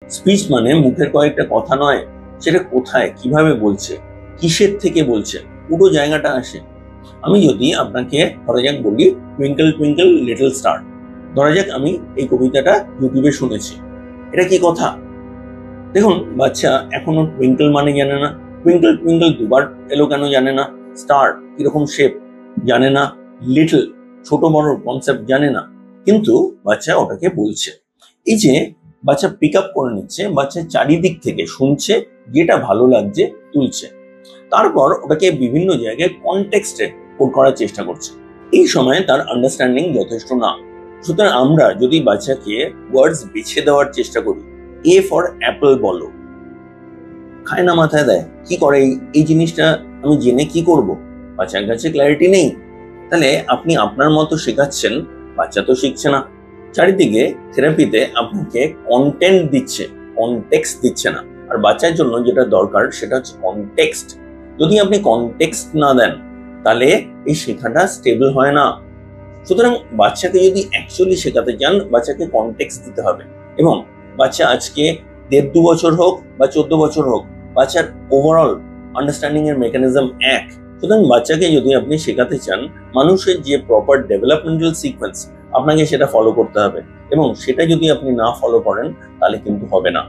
Speech মানে মুখের কয়েকটা কথা নয়, সেটা কোথায় কিভাবে বলছে, কিসের থেকে বলছে, পুরো জায়গাটা আসে। আমি যদি আপনাকে ধরা যাক বলি টুইঙ্কল টুইঙ্কল লিটল স্টার, ধরা যাক আমি এই কবিতাটা ইউটিউবে শুনেছি, এটা কি কথা? দেখুন, বাচ্চা এখনো টুইঙ্কল মানে জানে না, টুইঙ্কল টুইঙ্কল দুবার এলো কেন জানে না, স্টার কিরকম শেপ জানে না, লিটল ছোট বড় কনসেপ্ট জানে না, কিন্তু বাচ্চা ওটাকে বলছে। এই যে বাচ্চা পিক আপ করে নিচ্ছে, বাচ্চা চারিদিক থেকে শুনছে, যেটা ভালো লাগছে তুলছে, তারপর ওটাকে বিভিন্ন জায়গায় কনটেক্সটে কোড করার চেষ্টা করছে। এই সময় তার আন্ডারস্ট্যান্ডিং যথেষ্ট না। সুতরাং আমরা যদি বাচ্চাকে ওয়ার্ডস বেছে দেওয়ার চেষ্টা করি, এ ফর অ্যাপল বলো, খায় না, মাথায় দেয়, কি করে এই জিনিসটা আমি জেনে কি করব? বাচ্চার কাছে ক্ল্যারিটি নেই। তাহলে আপনি আপনার মতো শেখাচ্ছেন, বাচ্চা তো শিখছে না। চারিদিকে থেরাপিতে আপনাকে কন্টেন্ট দিচ্ছে, কনটেক্সট দিচ্ছে না। আর বাচ্চার জন্য যেটা দরকার সেটা হচ্ছে কনটেক্সট। যদি আপনি কনটেক্সট না দেন, তাহলে এই শেখাটা স্টেবল হয় না। সুতরাং বাচ্চাকে যদি অ্যাকচুয়ালি শেখাতে চান, বাচ্চাকে কনটেক্সট দিতে হবে। এবং বাচ্চা আজকে 1.5-2 বছর হোক বা 14 বছর হোক, বাচ্চার ওভারঅল আন্ডারস্ট্যান্ডিং এর মেকানিজম এক। সুতরাং বাচ্চাকে যদি আপনি শেখাতে চান, মানুষের যে প্রপার ডেভেলপমেন্টাল সিকোয়েন্স, আপনাকে সেটা ফলো করতে হবে। এবং সেটা যদি আপনি না ফলো করেন, তাহলে কিন্তু হবে না।